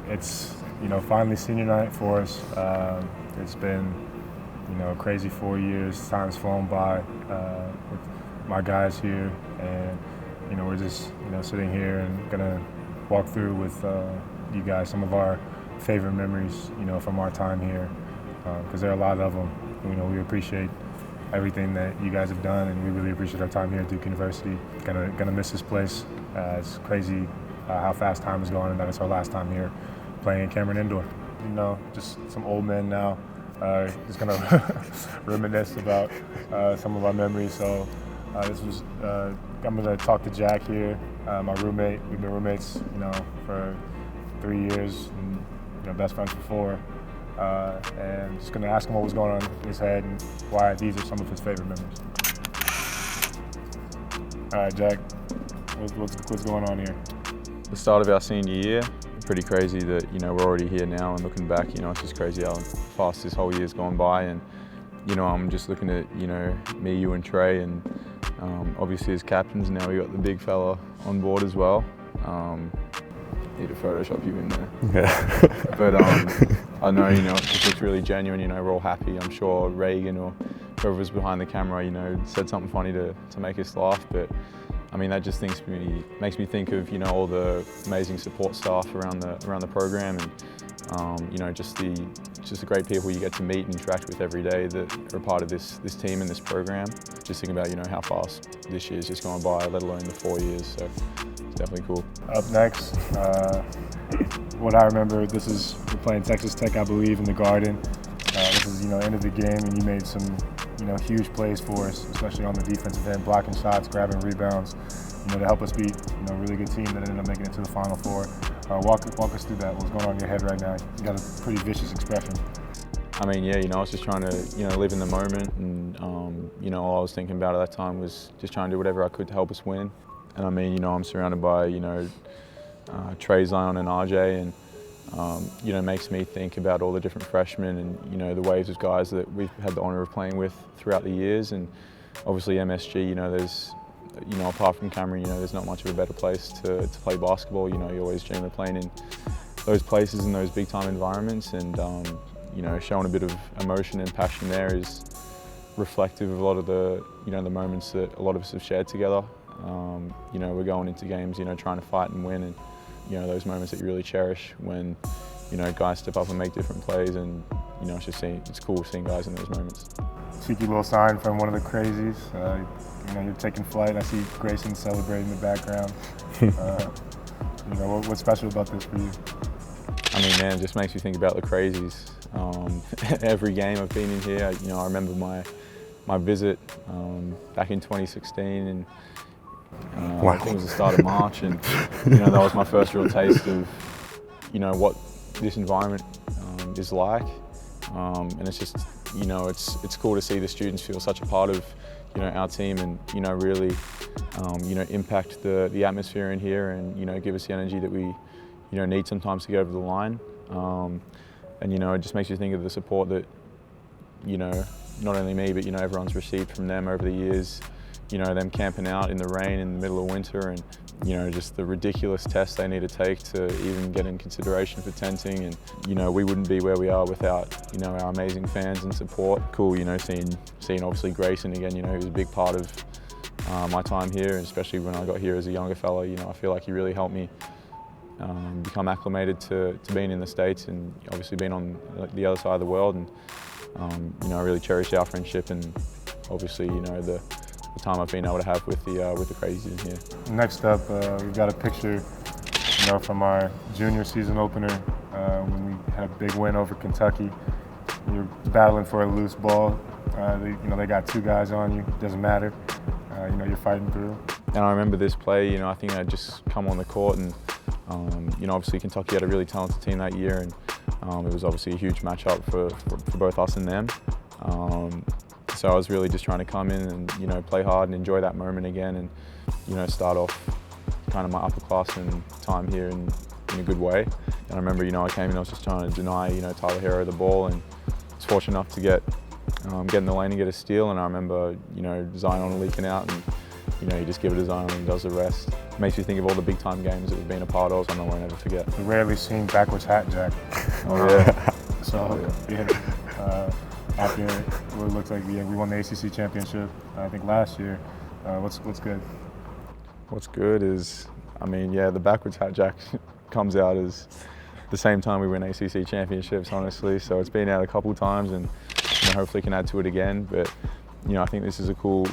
It's finally senior night for us. It's been a crazy 4 years. Time's flown by with my guys here, and we're just sitting here and gonna walk through with you guys some of our favorite memories from our time here, because there are a lot of them. We appreciate everything that you guys have done, and we really appreciate our time here at Duke University. Gonna miss this place. It's crazy how fast time is going, and that it's our last time here playing Cameron Indoor. Just some old men now. Just gonna reminisce about some of our memories. So I'm gonna talk to Jack here, my roommate. We've been roommates, for 3 years, and best friends for 4. And just gonna ask him what was going on in his head and why these are some of his favorite memories. All right, Jack, what's going on here? The start of our senior year, pretty crazy that we're already here now, and looking back, it's just crazy how fast this whole year's gone by. And I'm just looking at me, you, and Trey, and obviously as captains now we got the big fella on board as well. Need to Photoshop you in there. Yeah. But I know it just looks really genuine. We're all happy. I'm sure Reagan or whoever was behind the camera, said something funny to make us laugh. But I mean, that just makes me think of all the amazing support staff around the program, and just the great people you get to meet and interact with every day that are part of this team and this program. Just thinking about how fast this year's just gone by, let alone the 4 years. So it's definitely cool. Up next, what I remember, we're playing Texas Tech, I believe, in the Garden. This is end of the game, and you made some huge plays for us, especially on the defensive end, blocking shots, grabbing rebounds, to help us beat a really good team that ended up making it to the Final Four. Walk us through that. What's going on in your head right now? You got a pretty vicious expression. I mean, yeah, I was just trying to live in the moment, and all I was thinking about at that time was just trying to do whatever I could to help us win. And I mean, I'm surrounded by Trey, Zion, and RJ, and makes me think about all the different freshmen and the waves of guys that we've had the honour of playing with throughout the years. And obviously MSG, there's apart from Cameron, there's not much of a better place to play basketball. You always dream of playing in those places in those big time environments, and showing a bit of emotion and passion there is reflective of a lot of the the moments that a lot of us have shared together. We're going into games trying to fight and win, and those moments that you really cherish when guys step up and make different plays, and it's cool seeing guys in those moments. Cheeky little sign from one of the crazies. You're taking flight. I see Grayson celebrating in the background. What's special about this for you? I mean, man, it just makes me think about the crazies. Every game I've been in here, I remember my visit back in 2016, and Wow. I think it was the start of March, and that was my first real taste of what this environment is like, and it's just it's cool to see the students feel such a part of our team, and really impact the atmosphere in here, and give us the energy that we need sometimes to get over the line, and it just makes you think of the support that not only me but everyone's received from them over the years. Them camping out in the rain in the middle of winter, and just the ridiculous tests they need to take to even get in consideration for tenting, and we wouldn't be where we are without our amazing fans and support. Cool, seeing obviously Grayson again, he was a big part of my time here, and especially when I got here as a younger fella. I feel like he really helped me become acclimated to being in the States, and obviously being on the other side of the world, and I really cherish our friendship, and obviously the time I've been able to have with the crazies in here. Next up, we've got a picture, from our junior season opener when we had a big win over Kentucky. You're battling for a loose ball. They got 2 guys on you. Doesn't matter. You're fighting through. And I remember this play. I think I'd just come on the court, and obviously Kentucky had a really talented team that year, and it was obviously a huge matchup for both us and them. So I was really just trying to come in and play hard and enjoy that moment again, and start off kind of my upperclassman time here in a good way. And I remember I came in, I was just trying to deny Tyler Hero the ball, and was fortunate enough to get in the lane and get a steal. And I remember Zion leaking out, and you know, you just give it his own and he does the rest. Makes you think of all the big time games that we've been a part of, and I won't ever forget. We rarely seen backwards hat jack. Oh yeah. So after what it looks like, we won the ACC championship, I think last year. What's good? What's good is, I mean, yeah, the backwards hat jack comes out as the same time we win ACC championships, honestly. So it's been out a couple times, and you know, hopefully can add to it again. But you know, I think this is a cool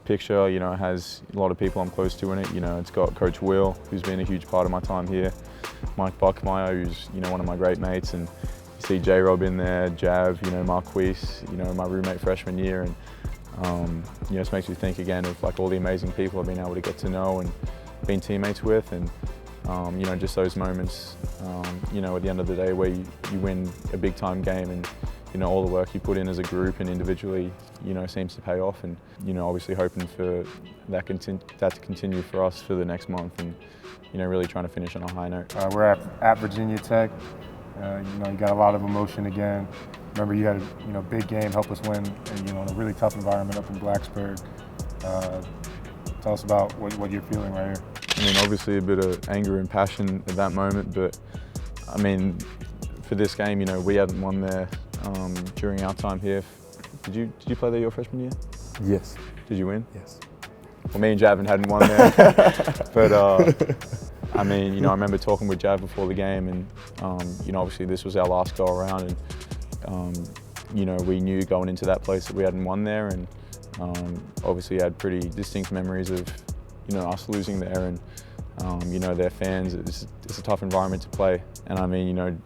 picture. You know, it has a lot of people I'm close to in it. You know, it's got Coach Will, who's been a huge part of my time here, Mike Buckmeyer, who's, you know, one of my great mates, and you see J-Rob in there, Jav, you know, Marquise, you know, my roommate freshman year, and you know, it makes me think again of like all the amazing people I've been able to get to know and been teammates with, and you know, just those moments, you know, at the end of the day where you win a big time game, and you know, all the work you put in as a group and individually, you know, seems to pay off, and you know, obviously hoping for that to continue for us for the next month, and you know, really trying to finish on a high note. We're at Virginia Tech. You know, you got a lot of emotion again. Remember, you had a, you know, big game, help us win, and, you know, in a really tough environment up in Blacksburg. Tell us about what you're feeling right here. I mean, obviously a bit of anger and passion at that moment, but I mean, for this game, you know, we hadn't won there during our time here. Did you play there your freshman year? Yes. Did you win? Yes. Well, me and Jav hadn't won there, but I mean, you know, I remember talking with Jav before the game, and you know, obviously this was our last go around, and you know, we knew going into that place that we hadn't won there, and obviously had pretty distinct memories of, you know, us losing there, and you know, their fans. It's a tough environment to play, and I mean, you know,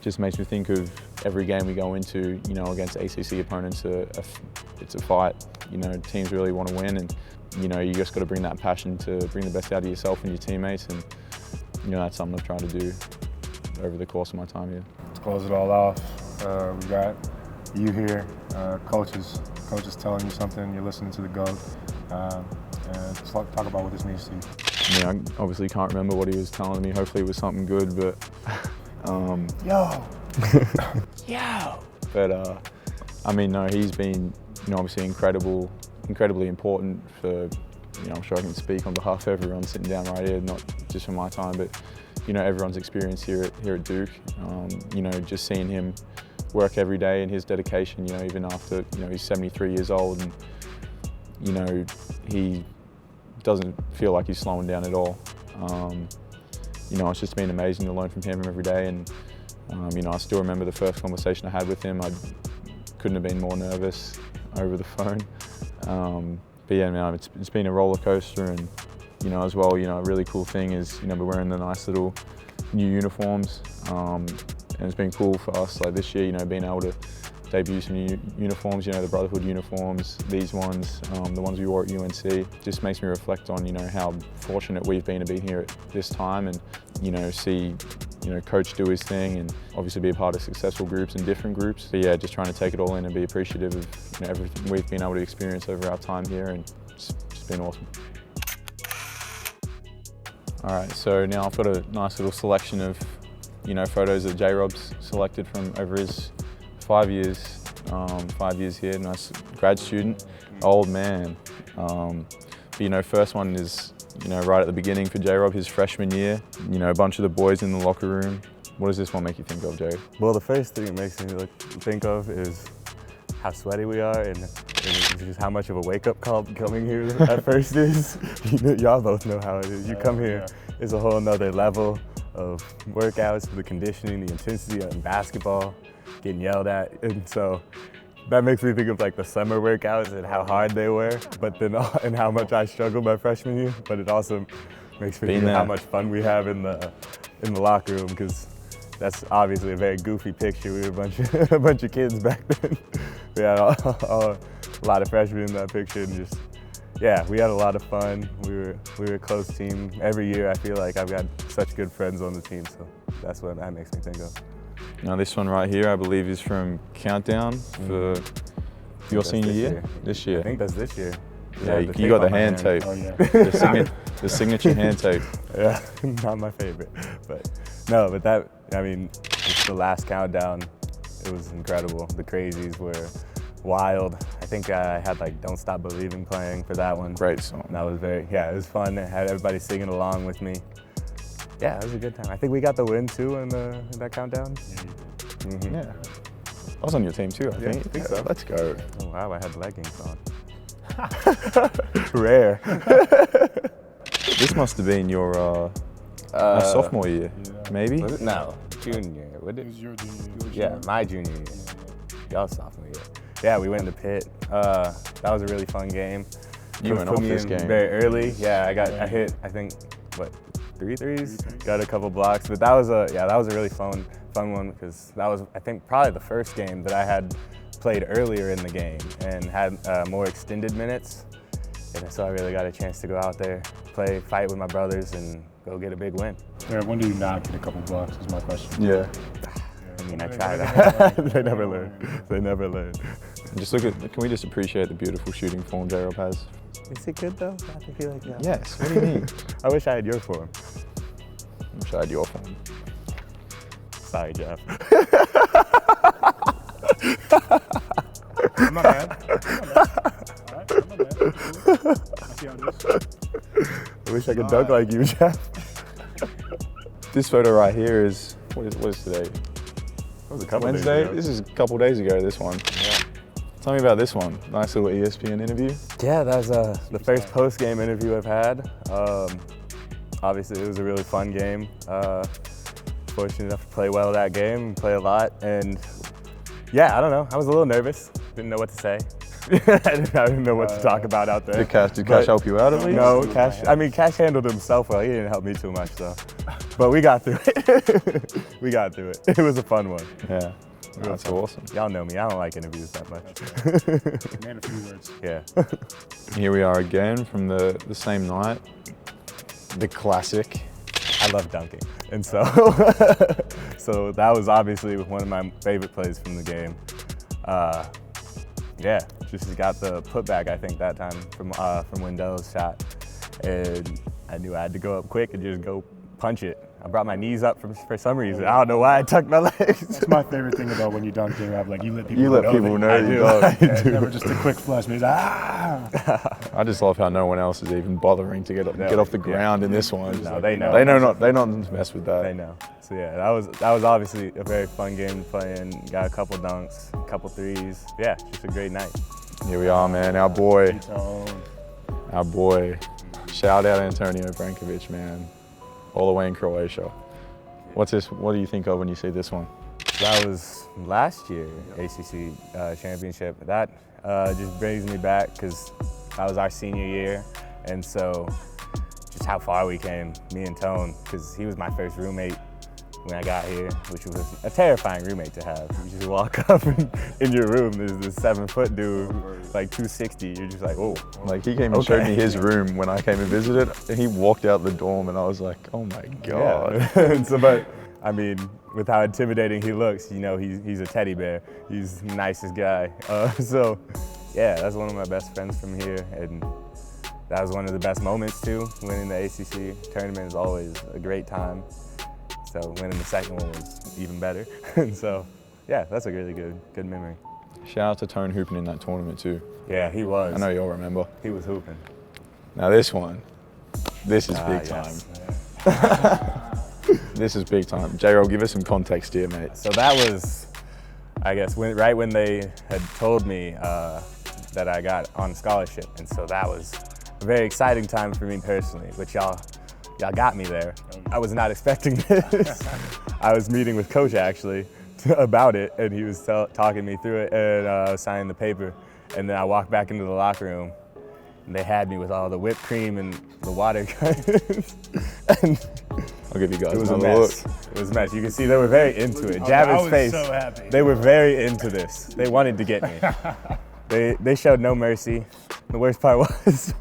just makes me think of every game we go into, you know, against ACC opponents. It's a fight. You know, teams really want to win, and you know, you just got to bring that passion to bring the best out of yourself and your teammates, and you know, that's something I've tried to do over the course of my time here. To close it all off, we got you here, coaches telling you something, you're listening to the GOAT, and just talk about what this means to you. I mean, I obviously can't remember what he was telling me. Hopefully it was something good, but Yo! Yo! But I mean, no, he's been, you know, obviously incredibly important for, you know, I'm sure I can speak on behalf of everyone sitting down right here, not just for my time, but you know, everyone's experience here at Duke. You know, just seeing him work every day and his dedication, you know, even after, you know, he's 73 years old, and you know, he doesn't feel like he's slowing down at all. You know, it's just been amazing to learn from him every day, and you know, I still remember the first conversation I had with him. I couldn't have been more nervous over the phone. But yeah, man, it's been a roller coaster, and you know, as well, you know, a really cool thing is, you know, we're wearing the nice little new uniforms, and it's been cool for us, like this year, you know, being able to debut some new uniforms, you know, the Brotherhood uniforms, these ones, the ones we wore at UNC. Just makes me reflect on, you know, how fortunate we've been to be here at this time, and, you know, see, you know, Coach do his thing, and obviously be a part of successful groups and different groups. But yeah, just trying to take it all in and be appreciative of, you know, everything we've been able to experience over our time here, and it's just been awesome. All right, so now I've got a nice little selection of, you know, photos that J-Rob's selected from over his 5 years here. Nice grad student, old man. But you know, first one is, you know, right at the beginning for J-Rob, his freshman year. You know, a bunch of the boys in the locker room. What does this one make you think of, Jay? Well, the first thing it makes me think of is how sweaty we are, and just how much of a wake-up call coming here at first is. Y'all both know how it is. You come here, it's a whole nother level of workouts, the conditioning, the intensity in basketball, getting yelled at, and so that makes me think of like the summer workouts and how hard they were, but then and how much I struggled my freshman year. But it also makes me think of how much fun we have in the locker room, because that's obviously a very goofy picture. We were a bunch of kids back then. We had a lot of freshmen in that picture, and just, yeah, we had a lot of fun. We were a close team. Every year I feel like I've got such good friends on the team, so that's what that makes me think of. Now this one right here, I believe, is from Countdown for your senior year? This year. I think that's this year. Yeah, you got the hand tape. Oh, yeah. The signature hand tape. Yeah, not my favorite, but no, but that, I mean, it's the last countdown. It was incredible. The crazies were wild. I think I had like "Don't Stop Believing" playing for that one. Great song. And that was it was fun. I had everybody singing along with me. Yeah, it was a good time. I think we got the win too in that countdown. Yeah. I was on your team too, I think. I think so. Let's go. Oh wow, I had leggings on. Rare. This must have been your sophomore year, maybe? Was it? No, junior. What It was your junior year. Yeah, my junior year. Y'all sophomore year. Yeah, we went to Pitt. That was a really fun game. You went off this game very early. Yeah, I hit, I think, what, 3 threes? Got a couple blocks, but that was a really fun one because that was, I think, probably the first game that I had played earlier in the game and had more extended minutes. And so I really got a chance to go out there, fight with my brothers, and go get a big win. Yeah, when do you not get a couple blocks is my question. Yeah. I mean, I tried. They never learn. They never learn. Just look at, can we just appreciate the beautiful shooting form J-Rob has? Is it good though? I feel like that. Yes, what do you mean? I wish I had your form. I wish I had your form. Sorry, Jeff. I'm not mad. All right, I'm not mad. I see how it is. I wish I could dunk like you, Jeff. This photo right here is, what is today? That was a couple Wednesday? days ago. This is a couple days ago, this one. Yeah. Tell me about this one. Nice little ESPN interview. Yeah, that was the first post-game interview I've had. Obviously, it was a really fun game. Fortunate enough to play well that game, play a lot, and yeah, I don't know. I was a little nervous. Didn't know what to say. I didn't know what to talk about out there. Did Cash help you out at least? No, Cash handled himself well. He didn't help me too much, though. But we got through it. We got through it. It was a fun one. Yeah. That's awesome. Y'all know me. I don't like interviews that much. Man, a few words. Yeah. Here we are again from the same night. The classic. I love dunking. And so, so that was obviously one of my favorite plays from the game. Yeah, just got the putback, I think, that time from Wendell's shot. And I knew I had to go up quick and just go punch it. I brought my knees up for some reason. I don't know why I tucked my legs. That's my favorite thing about when you dunk J-Rob. Like, you let people know. I you dunk. Yeah, it's never just a quick flush. It's I just love how no one else is even bothering to get off the ground in this one. No, they know. They not mess with that. They know. So yeah, that was obviously a very fun game to play in. Got a couple dunks, a couple threes. Yeah, just a great night. Here we are, man. Our boy. Tone. Our boy. Shout out Antonio Brankovic, man. All the way in Croatia. What do you think of when you see this one? That was last year ACC championship. That just brings me back because that was our senior year, and so just how far we came, me and Tone, because he was my first roommate when I got here, which was a terrifying roommate to have. You just walk up in your room, there's this 7-foot dude, like 260. You're just like, oh. Like, he came and showed me his room when I came and visited, and he walked out the dorm, and I was like, oh my God. Yeah. And so, but I mean, with how intimidating he looks, you know, he's a teddy bear. He's the nicest guy. So, yeah, that's one of my best friends from here, and that was one of the best moments too. Winning the ACC tournament is always a great time. So winning the second one was even better. And so, yeah, that's a really good memory. Shout out to Tone hooping in that tournament too. Yeah, he was. I know you'll remember. He was hooping. Now this one, this is big time. This is big time. J-Rob, give us some context here, mate. So that was, I guess, right when they had told me that I got on scholarship. And so that was a very exciting time for me personally, which y'all got me there. I was not expecting this. I was meeting with Coach actually about it, and he was talking me through it, and I was signing the paper. And then I walked back into the locker room, and they had me with all the whipped cream and the water guns. And I'll give you guys it was a another look. mess. It was a mess. You can see they were very into it. Jav and face. So happy. They were very into this. They wanted to get me. They showed no mercy. The worst part was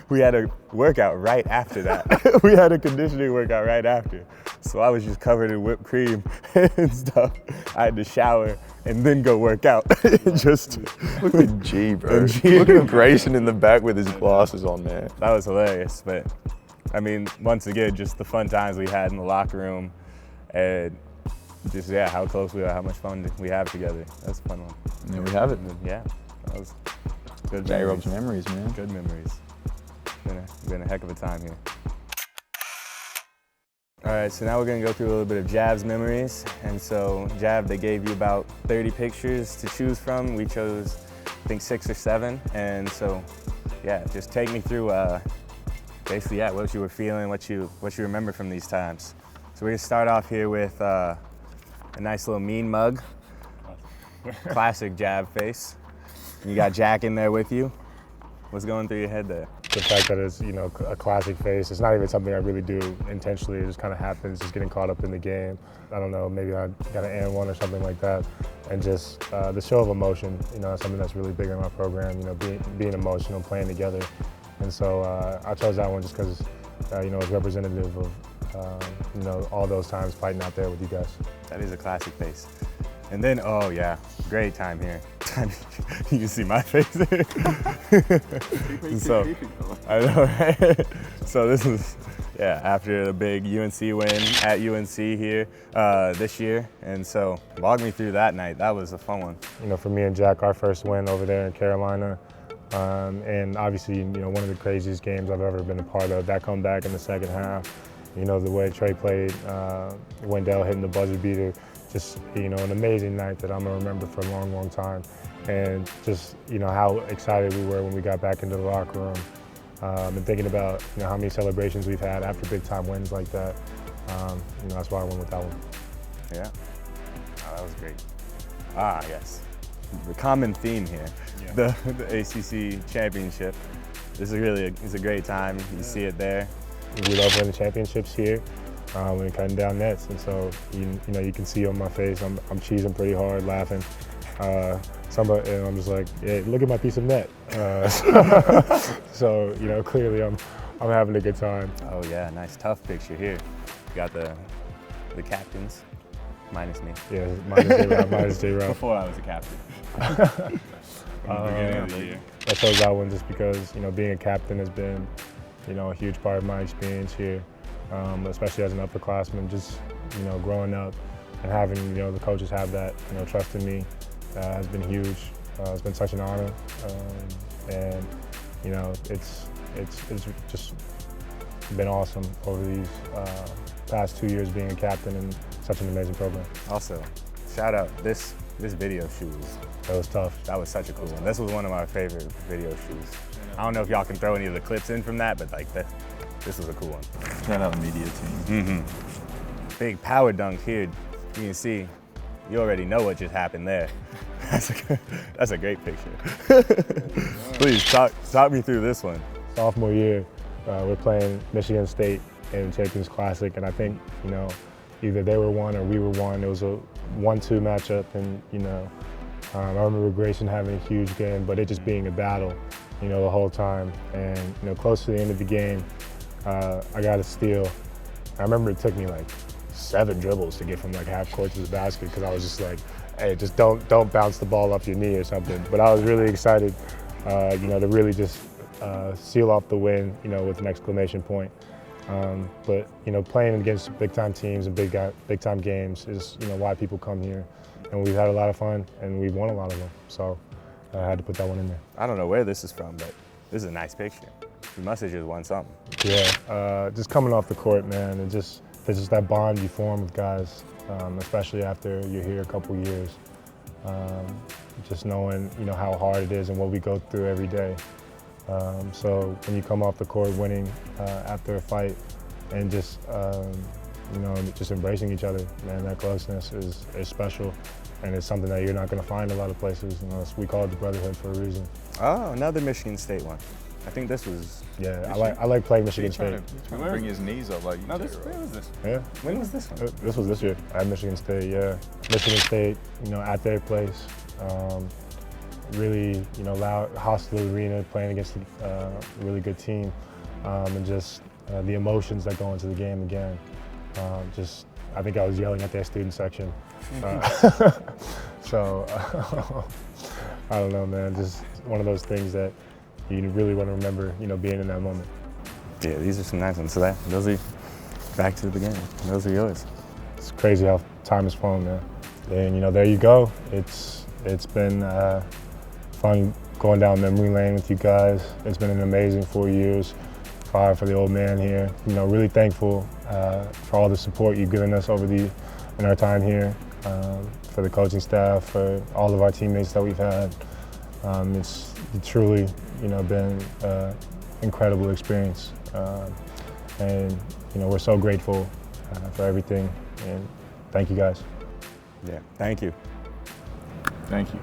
we had a workout right after that. We had a conditioning workout right after. So I was just covered in whipped cream and stuff. I had to shower and then go work out. Just Look at G, bro. Look at Grayson in the back with his glasses on, man. that was hilarious. But I mean, once again, just the fun times we had in the locker room. And just how close we are, how much fun we have together. That's a fun one. And there we have it. Yeah, that was good. J-Rob's memories, man. Good memories. Been a heck of a time here. All right, so now we're gonna go through a little bit of Jav's memories. And so, Jav, they gave you about 30 pictures to choose from. We chose, I think, 6 or 7. And so, yeah, just take me through basically, what you were feeling, what you remember from these times. So we're gonna start off here with a nice little mean mug. Classic Jav face. You got Jack in there with you. What's going through your head there? The fact that it's, you know, a classic face. It's not even something I really do intentionally. It just kind of happens, just getting caught up in the game. I don't know, maybe I got an and one or something like that. And just the show of emotion, you know, something that's really big in my program, you know, being emotional, playing together. And so I chose that one just because, you know, it's representative of, you know, all those times fighting out there with you guys. That is a classic face. And then, oh yeah, great time here. You can see my face there. So, I know, right? So this was, after the big UNC win at UNC here this year. And so, walk me through that night. That was a fun one. You know, for me and Jack, our first win over there in Carolina. And obviously, you know, one of the craziest games I've ever been a part of. That comeback in the second half. You know, the way Trey played, Wendell hitting the buzzer beater. Just, you know, an amazing night that I'm gonna remember for a long, long time. And just, you know, how excited we were when we got back into the locker room. And thinking about, you know, how many celebrations we've had after big time wins like that. You know, that's why I went with that one. Yeah, oh, that was great. Ah, yes, the common theme here, the ACC championship. This is really it's a great time. You see it there. We love winning championships here. We're cutting down nets, and so you know you can see on my face I'm cheesing pretty hard, laughing. And I'm just like, hey, look at my piece of net. So you know, clearly I'm having a good time. Oh yeah, nice tough picture here. You got the captains, minus me. Yeah, minus J-Rob. Before I was a captain. In the beginning of the year. I chose that one just because, you know, being a captain has been, you know, a huge part of my experience here. Especially as an upperclassman, just, you know, growing up and having, you know, the coaches have that, you know, trust in me has been huge. It's been such an honor, and you know, it's just been awesome over these past 2 years being a captain in such an amazing program. Also, shout out this video shoes. That was tough. That was such a cool one. This was one of my favorite video shoes. I don't know if y'all can throw any of the clips in from that, but like this was a cool one. Shout out the media team. Big power dunk here. You can see, you already know what just happened there. That's a great picture. Please talk me through this one. Sophomore year, we're playing Michigan State in Champions Classic, and I think, you know, either they were one or we were one. It was a 1-2 matchup, and you know, I remember Grayson having a huge game, but it just being a battle, you know, the whole time. And you know, close to the end of the game, I got a steal. I remember it took me like 7 dribbles to get from like half court to the basket because I was just like, hey, just don't bounce the ball off your knee or something. But I was really excited, you know, to really just seal off the win, you know, with an exclamation point. But you know, playing against big time teams and big time games is, you know, why people come here. And we've had a lot of fun and we've won a lot of them. So I had to put that one in there. I don't know where this is from, but this is a nice picture. You must have just won something. Yeah, just coming off the court, man, and there's just that bond you form with guys, especially after you're here a couple years. Just knowing, you know, how hard it is and what we go through every day. So when you come off the court winning after a fight and just, you know, just embracing each other, man, that closeness is special. And it's something that you're not going to find a lot of places. You know, we call it the brotherhood for a reason. Oh, another Michigan State one. I think this was. Yeah, I like playing Michigan State. Trying to bring his knees up like you. No, where was this? Yeah. When was this one? This was this year at Michigan State. Yeah, Michigan State. You know, at their place, really, you know, loud, hostile arena, playing against a really good team, and just the emotions that go into the game again. Just, I think I was yelling at their student section. So I don't know, man. Just one of those things that you really want to remember, you know, being in that moment. Yeah, these are some nice ones. So those are back to the beginning. Those are yours. It's crazy how time has flown, man. And you know, there you go. It's been fun going down memory lane with you guys. It's been an amazing 4 years. 5 for the old man here. You know, really thankful for all the support you've given us in our time here, for the coaching staff, for all of our teammates that we've had. It's truly, you know, been an incredible experience, and you know, we're so grateful for everything. And thank you guys. Yeah, thank you. Thank you.